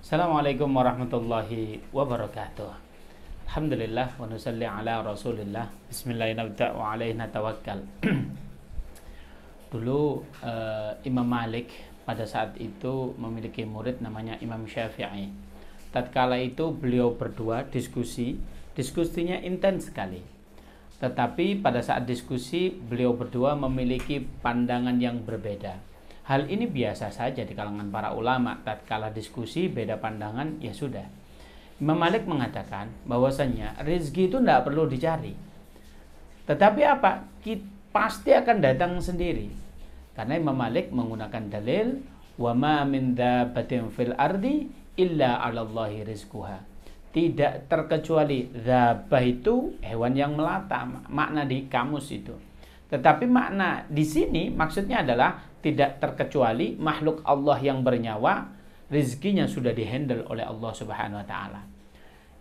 Assalamualaikum warahmatullahi wabarakatuh. Alhamdulillah wa nusalli ala Rasulillah. Bismillahirrahmanirrahim wa alaina tawakkal. Dulu Imam Malik pada saat itu memiliki murid namanya Imam Syafi'i. Tatkala itu beliau berdua diskusinya intens sekali. Tetapi pada saat diskusi beliau berdua memiliki pandangan yang berbeda. Hal ini biasa saja di kalangan para ulama. Tatkala diskusi beda pandangan, ya sudah. Imam Malik mengatakan bahwasannya rezeki itu tidak perlu dicari. Tetapi apa? Pasti akan datang sendiri. Karena Imam Malik menggunakan dalil wa ma min dabbatin fil ardi illa 'alallahi rizquha. Tidak terkecuali dabbah itu hewan yang melata, makna di kamus itu. Tetapi makna di sini maksudnya adalah tidak terkecuali makhluk Allah yang bernyawa, rezekinya sudah dihandle oleh Allah Subhanahu wa taala.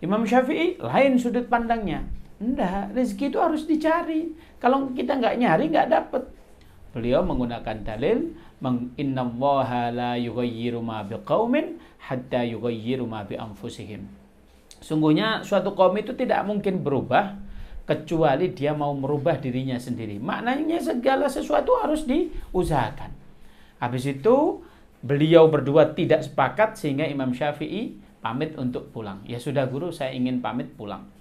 Imam Syafi'i lain sudut pandangnya. Enggak, rezeki itu harus dicari. Kalau kita nggak nyari nggak dapat. Beliau menggunakan dalil innallaha la yughayyiru ma biqaumin hatta yughayyiru ma bi anfusihim. Sungguhnya suatu kaum itu tidak mungkin berubah kecuali dia mau merubah dirinya sendiri. Maknanya segala sesuatu harus diusahakan. Habis itu beliau berdua tidak sepakat sehingga Imam Syafi'i pamit untuk pulang. Ya sudah guru, saya ingin pamit pulang.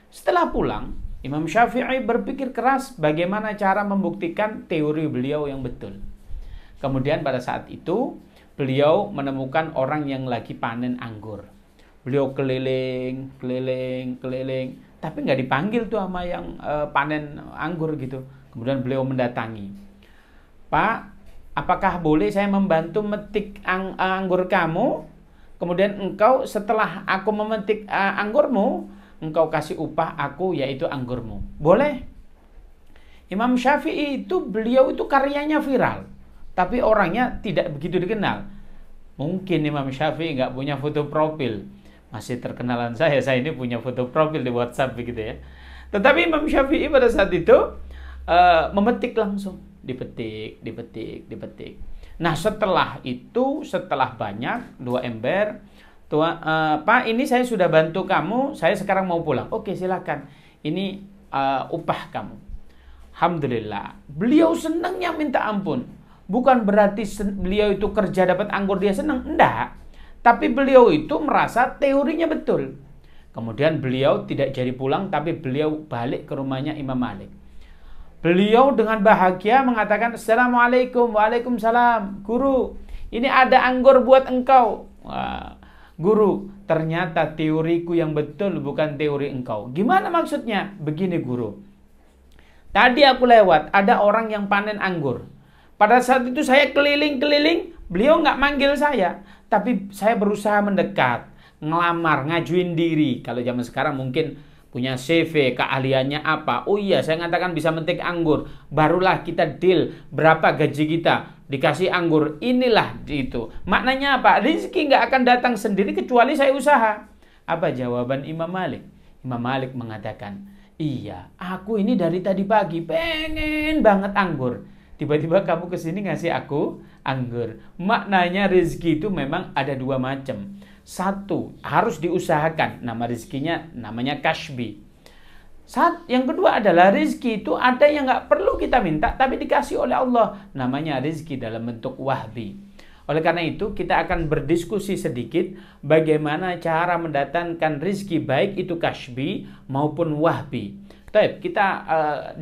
Setelah pulang, Imam Syafi'i berpikir keras bagaimana cara membuktikan teori beliau yang betul. Kemudian pada saat itu beliau menemukan orang yang lagi panen anggur. Beliau keliling, tapi nggak dipanggil tuh sama yang panen anggur gitu. Kemudian beliau mendatangi. Pak, apakah boleh saya membantu metik anggur kamu? Kemudian engkau setelah aku memetik anggurmu, engkau kasih upah aku yaitu anggurmu. Boleh? Imam Syafi'i itu beliau itu karyanya viral, tapi orangnya tidak begitu dikenal. Mungkin Imam Syafi'i nggak punya foto profil. Masih terkenalan saya ini punya foto profil di WhatsApp begitu ya. Tetapi Imam Syafi'i pada saat itu memetik langsung, dipetik. Nah setelah itu, setelah banyak 2 ember, Pak ini saya sudah bantu kamu, saya sekarang mau pulang. Oke silakan, ini upah kamu. Alhamdulillah, beliau senangnya minta ampun. Bukan berarti beliau itu kerja dapat anggur dia senang, enggak. Tapi beliau itu merasa teorinya betul. Kemudian beliau tidak jadi pulang, tapi beliau balik ke rumahnya Imam Malik. Beliau dengan bahagia mengatakan, Assalamualaikum, waalaikumsalam. Guru, ini ada anggur buat engkau. Wah, guru, ternyata teoriku yang betul bukan teori engkau. Gimana maksudnya? Begini guru. Tadi aku lewat, ada orang yang panen anggur. Pada saat itu saya keliling-keliling, beliau nggak manggil saya. Tapi saya berusaha mendekat, ngelamar, ngajuin diri. Kalau zaman sekarang mungkin punya CV, keahliannya apa. Oh iya, saya mengatakan bisa metik anggur. Barulah kita deal berapa gaji kita. Dikasih anggur, inilah itu. Maknanya apa? Rezeki nggak akan datang sendiri kecuali saya usaha. Apa jawaban Imam Malik? Imam Malik mengatakan, iya, aku ini dari tadi pagi pengen banget anggur. Tiba-tiba kamu kesini ngasih aku anggur. Maknanya rezeki itu memang ada 2 macam. Satu, harus diusahakan. Nama rezekinya namanya kasbi. Yang kedua adalah rezeki itu ada yang nggak perlu kita minta, tapi dikasih oleh Allah. Namanya rezeki dalam bentuk wahbi. Oleh karena itu, kita akan berdiskusi sedikit bagaimana cara mendatangkan rezeki baik itu kasbi maupun wahbi. Baik, kita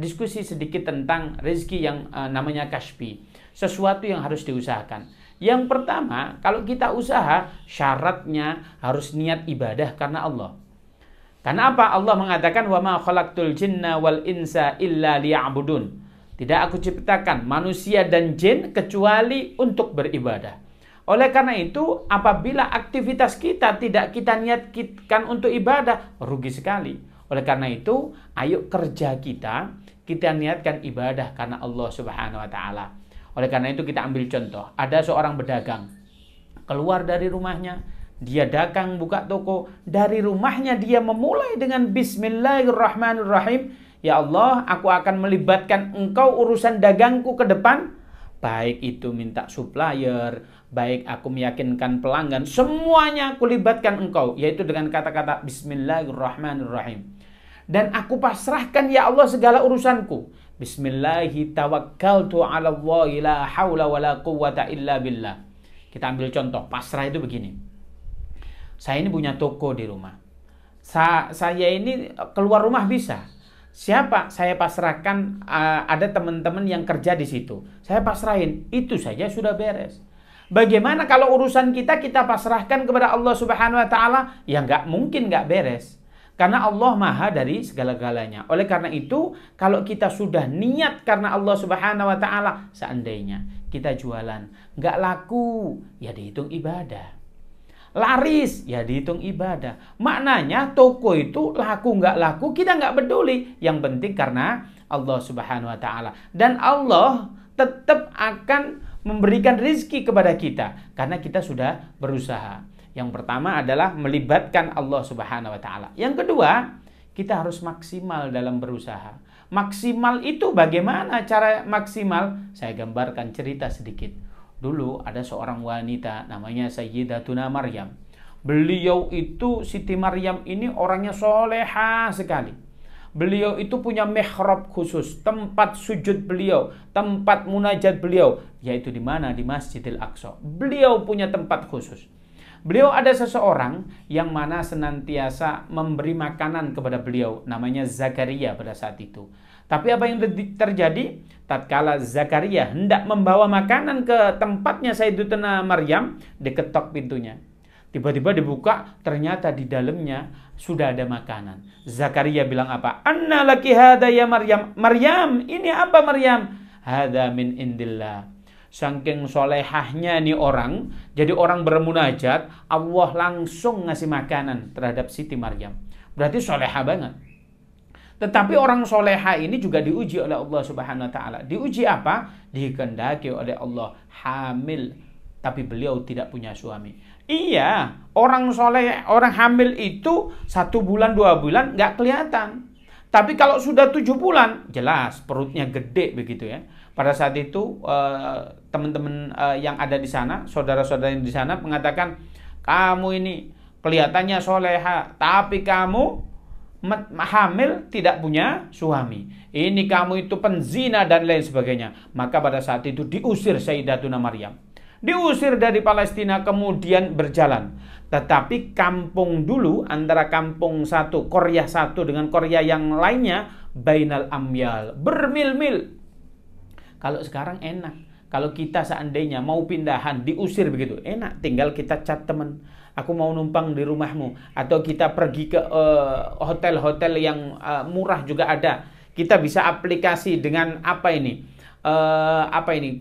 diskusi sedikit tentang rezeki yang namanya kasbi. Sesuatu yang harus diusahakan. Yang pertama, kalau kita usaha, syaratnya harus niat ibadah karena Allah. Karena apa? Allah mengatakan, wa ma khalaqtul jinna wal insa illa liya'budun. Tidak aku ciptakan manusia dan jin kecuali untuk beribadah. Oleh karena itu, apabila aktivitas kita tidak kita niatkan untuk ibadah, rugi sekali. Oleh karena itu, ayo kerja kita niatkan ibadah karena Allah Subhanahu wa taala. Oleh karena itu kita ambil contoh, ada seorang pedagang keluar dari rumahnya, dia dagang buka toko, dari rumahnya dia memulai dengan Bismillahirrahmanirrahim. Ya Allah, aku akan melibatkan engkau urusan dagangku ke depan. baik itu minta supplier, baik aku meyakinkan pelanggan, semuanya aku libatkan engkau, yaitu dengan kata-kata Bismillahirrahmanirrahim. Dan aku pasrahkan ya Allah segala urusanku. Bismillahi tawakkaltu ala Allah la hawla wa la quwwata illa billah. Kita ambil contoh, pasrah itu begini. Saya ini punya toko di rumah. Saya ini keluar rumah bisa. Siapa? Saya pasrahkan, ada teman-teman yang kerja di situ. Saya pasrahin, itu saja sudah beres. Bagaimana kalau urusan kita pasrahkan kepada Allah Subhanahu wa taala? Ya nggak mungkin nggak beres. Karena Allah maha dari segala-galanya. Oleh karena itu, kalau kita sudah niat karena Allah Subhanahu wa ta'ala, seandainya kita jualan, nggak laku, ya dihitung ibadah. Laris, ya dihitung ibadah. Maknanya toko itu laku nggak laku, kita nggak peduli. Yang penting karena Allah Subhanahu wa ta'ala. Dan Allah tetap akan memberikan rizki kepada kita. Karena kita sudah berusaha. Yang pertama adalah melibatkan Allah Subhanahu wa taala. Yang kedua, kita harus maksimal dalam berusaha. Maksimal itu bagaimana cara maksimal? Saya gambarkan cerita sedikit. Dulu ada seorang wanita namanya Sayyidatuna Maryam. Beliau itu, Siti Maryam ini orangnya soleha sekali. Beliau itu punya mihrab khusus, tempat sujud beliau, tempat munajat beliau, yaitu di mana? Di Masjidil Aqsa. Beliau punya tempat khusus. Beliau ada seseorang yang mana senantiasa memberi makanan kepada beliau, namanya Zakaria pada saat itu. Tapi apa yang terjadi? Tatkala Zakaria hendak membawa makanan ke tempatnya Sayyidatuna Maryam, diketok pintunya. Tiba-tiba dibuka, ternyata di dalamnya sudah ada makanan. Zakaria bilang apa? Anna laki hada ya Maryam. Maryam, ini apa Maryam? Hada min indillah. Saking solehahnya nih orang, jadi orang bermunajat, Allah langsung ngasih makanan terhadap Siti Maryam. Berarti soleha banget. Tetapi orang soleha ini juga diuji oleh Allah Subhanahu wa taala. Diuji apa? Dikehendaki oleh Allah hamil, tapi beliau tidak punya suami. Iya, orang soleh, orang hamil itu 1 bulan 2 bulan nggak kelihatan. Tapi kalau sudah 7 bulan, jelas perutnya gede begitu ya. Pada saat itu teman-teman yang ada di sana, saudara-saudara yang di sana mengatakan, kamu ini kelihatannya soleha, tapi kamu hamil tidak punya suami. Ini kamu itu penzina dan lain sebagainya. Maka pada saat itu diusir Sayyidatuna Maryam. Diusir dari Palestina, kemudian berjalan. Tetapi kampung dulu, antara kampung satu, Korea satu dengan Korea yang lainnya, bainal amyal, bermil-mil. Kalau sekarang enak. Kalau kita seandainya mau pindahan, diusir begitu, enak. Tinggal kita chat teman, aku mau numpang di rumahmu. Atau kita pergi ke hotel-hotel yang murah juga ada. Kita bisa aplikasi dengan apa ini?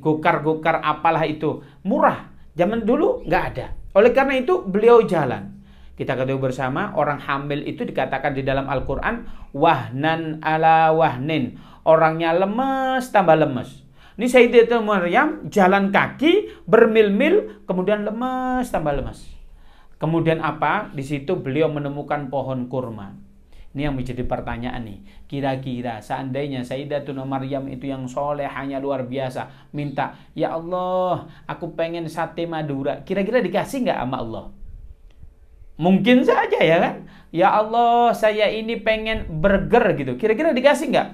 Gokar-gokar apalah itu. Murah. Zaman dulu nggak ada. Oleh karena itu beliau jalan. Kita ketahui bersama, orang hamil itu dikatakan di dalam Al-Quran, wahnan ala wahnin. Orangnya lemes tambah lemes. Ini Sayyidatuna Maryam jalan kaki bermil-mil, kemudian lemes tambah lemes. Kemudian apa? Di situ beliau menemukan pohon kurma. Ini yang menjadi pertanyaan nih. Kira-kira seandainya Sayyidatuna Maryam itu yang soleh hanya luar biasa, minta, ya Allah, aku pengen sate Madura. Kira-kira dikasih nggak sama Allah? Mungkin saja ya kan? Ya Allah, saya ini pengen burger gitu. Kira-kira dikasih nggak?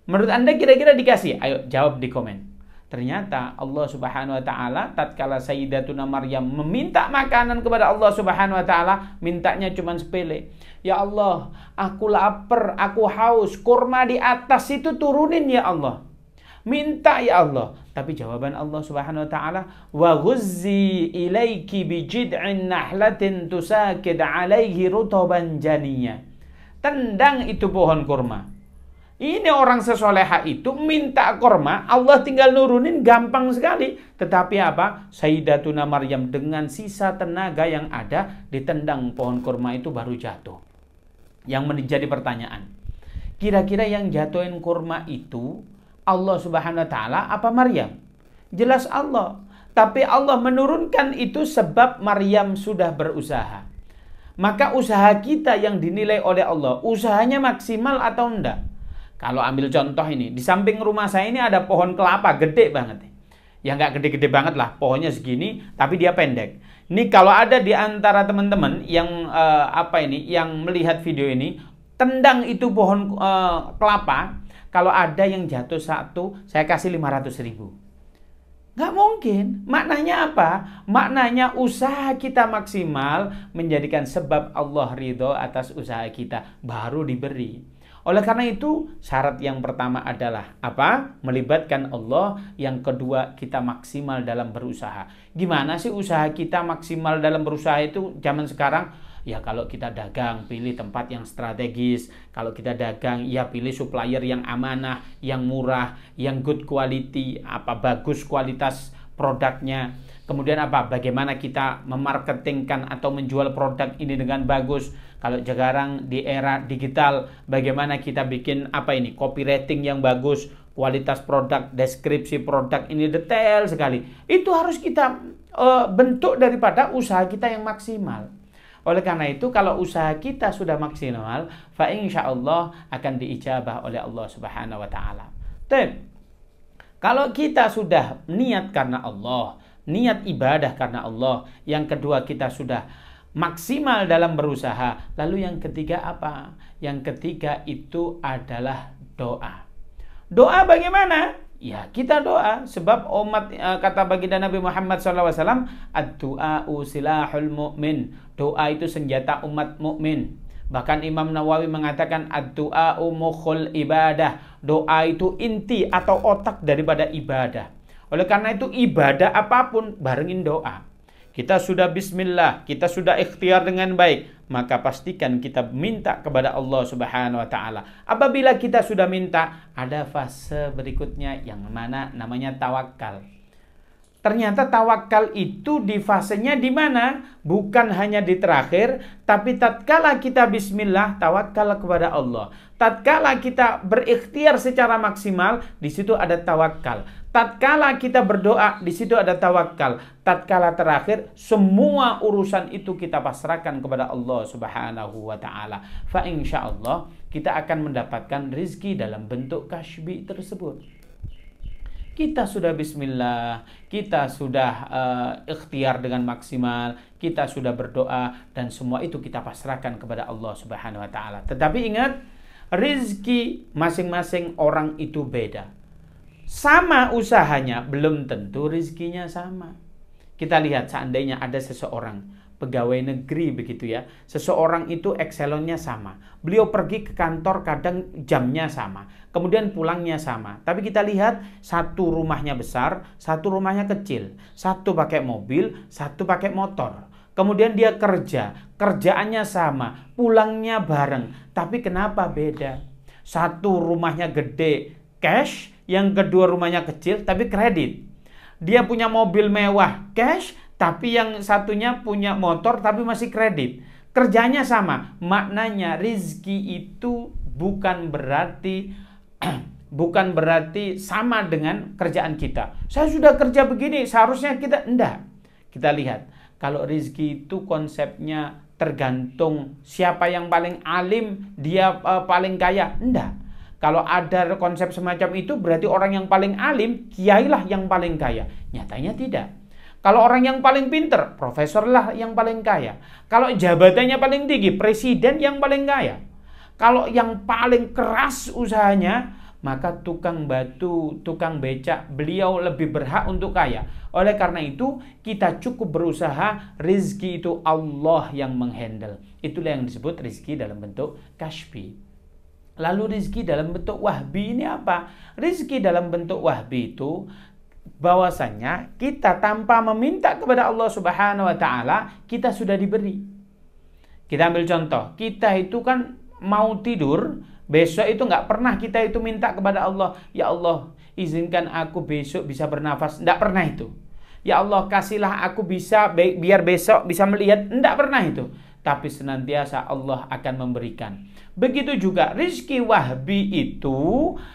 Menurut Anda kira-kira dikasih? Ayo jawab di komen. Ternyata Allah Subhanahu wa taala tatkala Sayyidatuna Maryam meminta makanan kepada Allah Subhanahu wa taala, mintanya cuma sepele. Ya Allah, aku lapar, aku haus, kurma di atas itu turunin ya Allah. Minta ya Allah. Tapi jawaban Allah Subhanahu wa taala, wa ghuzzi ilaiki bi jid'in nahlatin tusakid 'alaihi rutaban janiyya. Tendang itu pohon kurma. Ini orang sesoleha itu minta kurma, Allah tinggal nurunin gampang sekali. Tetapi apa? Sayyidatuna Maryam dengan sisa tenaga yang ada ditendang pohon kurma itu baru jatuh. Yang menjadi pertanyaan, kira-kira yang jatuhin kurma itu Allah Subhanahu wa taala apa Maryam? Jelas Allah. Tapi Allah menurunkan itu sebab Maryam sudah berusaha. Maka usaha kita yang dinilai oleh Allah, usahanya maksimal atau enggak? Kalau ambil contoh ini, di samping rumah saya ini ada pohon kelapa gede banget. Ya nggak gede-gede banget lah, pohonnya segini, tapi dia pendek. Ini kalau ada di antara teman-teman yang yang melihat video ini, tendang itu pohon kelapa, kalau ada yang jatuh satu, saya kasih 500.000. Nggak mungkin. Maknanya apa? Maknanya usaha kita maksimal menjadikan sebab Allah ridho atas usaha kita, baru diberi. Oleh karena itu, syarat yang pertama adalah apa? Melibatkan Allah. Yang kedua, kita maksimal dalam berusaha. Gimana sih usaha kita maksimal dalam berusaha itu zaman sekarang? Ya kalau kita dagang, pilih tempat yang strategis. Kalau kita dagang, ya pilih supplier yang amanah, yang murah, yang good quality, bagus kualitas produknya. Kemudian bagaimana kita memarketingkan atau menjual produk ini dengan bagus. Kalau sekarang di era digital, bagaimana kita bikin copywriting yang bagus, kualitas produk, deskripsi produk ini detail sekali. Itu harus kita bentuk daripada usaha kita yang maksimal. Oleh karena itu, kalau usaha kita sudah maksimal, fa insyaallah akan diijabah oleh Allah Subhanahu wa taala. Kalau kita sudah niat karena Allah, niat ibadah karena Allah, yang kedua kita sudah maksimal dalam berusaha, lalu yang ketiga apa? Yang ketiga itu adalah doa. Doa bagaimana? Ya kita doa, sebab kata baginda Nabi Muhammad SAW, ad-du'a'u silahul mu'min. Doa itu senjata umat mukmin. Bahkan Imam Nawawi mengatakan ad-du'a'u mukhul ibadah. Doa itu inti atau otak daripada ibadah. Oleh karena itu ibadah apapun barengin doa. Kita sudah bismillah, kita sudah ikhtiar dengan baik, maka pastikan kita minta kepada Allah Subhanahu wa taala. Apabila kita sudah minta, ada fase berikutnya yang mana namanya tawakal. Ternyata tawakal itu di fasenya di mana? Bukan hanya di terakhir, tapi tatkala kita bismillah, tawakal kepada Allah. Tatkala kita berikhtiar secara maksimal, di situ ada tawakal. Tatkala kita berdoa, di situ ada tawakal. Tatkala terakhir, semua urusan itu kita pasrahkan kepada Allah Subhanahu wa taala. Fa insyaallah kita akan mendapatkan rizki dalam bentuk kasbi tersebut. Kita sudah bismillah, kita sudah ikhtiar dengan maksimal, kita sudah berdoa, dan semua itu kita pasrahkan kepada Allah Subhanahu wa taala. Tetapi ingat, rizki masing-masing orang itu beda. Sama usahanya, belum tentu rizkinya sama. Kita lihat seandainya ada seseorang pegawai negeri begitu ya, seseorang itu excelonnya sama, beliau pergi ke kantor kadang jamnya sama, kemudian pulangnya sama, tapi kita lihat satu rumahnya besar, satu rumahnya kecil, satu pakai mobil, satu pakai motor, kemudian dia kerjaannya sama, pulangnya bareng, tapi kenapa beda? Satu rumahnya gede cash, yang kedua rumahnya kecil tapi kredit. Dia punya mobil mewah cash, tapi yang satunya punya motor tapi masih kredit. Kerjanya sama. Maknanya rizki itu bukan berarti sama dengan kerjaan kita. Saya sudah kerja begini, seharusnya kita enggak. Kita lihat, kalau rizki itu konsepnya tergantung siapa yang paling alim, dia paling kaya. Enggak. Kalau ada konsep semacam itu berarti orang yang paling alim, kiailah yang paling kaya. Nyatanya tidak. Kalau orang yang paling pinter, profesorlah yang paling kaya. Kalau jabatannya paling tinggi, presiden yang paling kaya. Kalau yang paling keras usahanya, maka tukang batu, tukang becak, beliau lebih berhak untuk kaya. Oleh karena itu, kita cukup berusaha, rizki itu Allah yang menghandle. Itulah yang disebut rizki dalam bentuk kasbi. Lalu rizki dalam bentuk wahbi ini apa? Rizki dalam bentuk wahbi itu bahwasanya kita tanpa meminta kepada Allah Subhanahu wa taala, kita sudah diberi. Kita ambil contoh, kita itu kan mau tidur, besok itu nggak pernah kita itu minta kepada Allah, ya Allah izinkan aku besok bisa bernafas, nggak pernah itu. Ya Allah kasihlah aku bisa biar besok bisa melihat, nggak pernah itu. Tapi senantiasa Allah akan memberikan. Begitu juga rizki wahbi itu,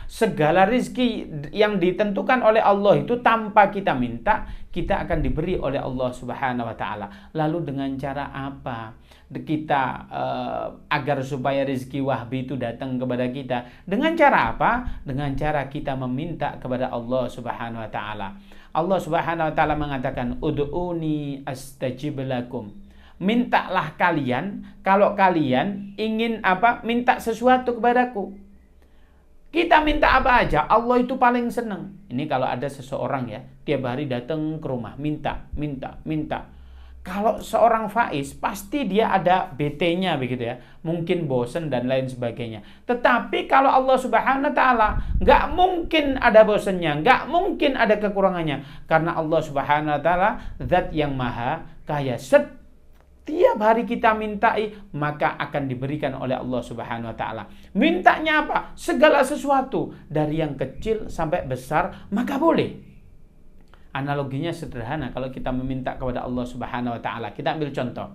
segala rizki yang ditentukan oleh Allah itu tanpa kita minta, kita akan diberi oleh Allah Subhanahu wa taala. Lalu dengan cara apa kita agar supaya rizki wahbi itu datang kepada kita? Dengan cara apa? Dengan cara kita meminta kepada Allah Subhanahu wa taala. Allah Subhanahu wa taala mengatakan, ud'uni astajib lakum. Mintalah kalian kalau kalian ingin minta sesuatu kepadaku. Kita minta apa aja, Allah itu paling senang. Ini kalau ada seseorang ya, tiap hari datang ke rumah, minta. Kalau seorang faiz, pasti dia ada BT-nya begitu ya. Mungkin bosen dan lain sebagainya. Tetapi kalau Allah Subhanahu wa taala, nggak mungkin ada bosennya, nggak mungkin ada kekurangannya. Karena Allah Subhanahu wa taala zat yang maha kaya. Setiap hari kita mintai, maka akan diberikan oleh Allah Subhanahu wa taala. Mintanya apa? Segala sesuatu, dari yang kecil sampai besar, maka boleh. Analoginya sederhana, kalau kita meminta kepada Allah Subhanahu wa taala, kita ambil contoh.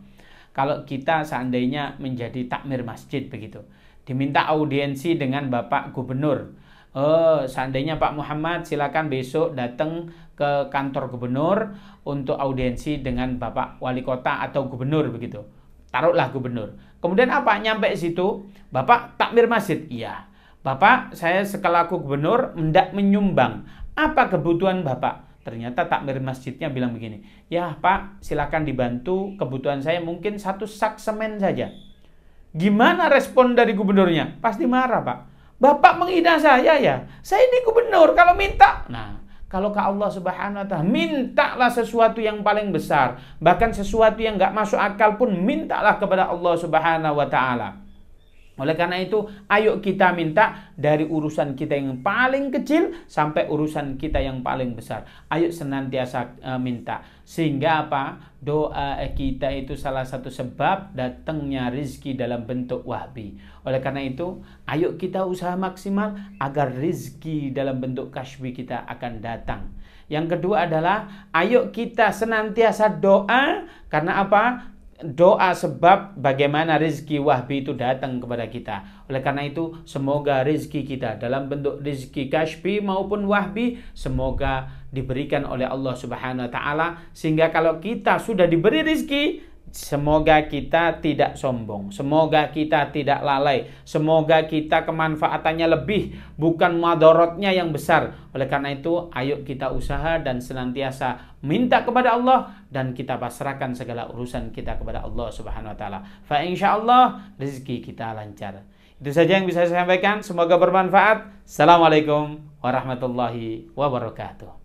Kalau kita seandainya menjadi takmir masjid begitu, diminta audiensi dengan Bapak Gubernur. Seandainya Pak Muhammad silakan besok datang ke kantor gubernur untuk audiensi dengan Bapak Wali Kota atau Gubernur begitu. Taruhlah Gubernur. Kemudian apa? Nyampe situ, Bapak takmir masjid. Iya. Bapak, saya sekelaku Gubernur hendak menyumbang. Apa kebutuhan Bapak? Ternyata takmir masjidnya bilang begini, ya Pak, silakan dibantu, kebutuhan saya mungkin 1 sak semen saja. Gimana respon dari gubernurnya? Pasti marah Pak. Bapak menghina saya ya, saya ini gubernur, kalau minta. Nah, kalau ke Allah Subhanahu wa taala, mintalah sesuatu yang paling besar. Bahkan sesuatu yang nggak masuk akal pun mintalah kepada Allah Subhanahu wa taala. Oleh karena itu, ayo kita minta dari urusan kita yang paling kecil sampai urusan kita yang paling besar. Ayo senantiasa minta. Sehingga apa? Doa kita itu salah satu sebab datangnya rizki dalam bentuk wahbi. Oleh karena itu, ayo kita usaha maksimal agar rizki dalam bentuk kasbi kita akan datang. Yang kedua adalah, ayo kita senantiasa doa. Karena apa? Doa sebab bagaimana rezeki wahbi itu datang kepada kita. Oleh karena itu, semoga rezeki kita dalam bentuk rezeki kashfi maupun wahbi semoga diberikan oleh Allah Subhanahu wa taala, sehingga kalau kita sudah diberi rezeki, semoga kita tidak sombong, semoga kita tidak lalai, semoga kita kemanfaatannya lebih, bukan madorotnya yang besar. Oleh karena itu, ayo kita usaha dan senantiasa minta kepada Allah, dan kita pasrahkan segala urusan kita kepada Allah Subhanahu wa taala. Fa insyaallah rezeki kita lancar. Itu saja yang bisa saya sampaikan, semoga bermanfaat. Assalamualaikum warahmatullahi wabarakatuh.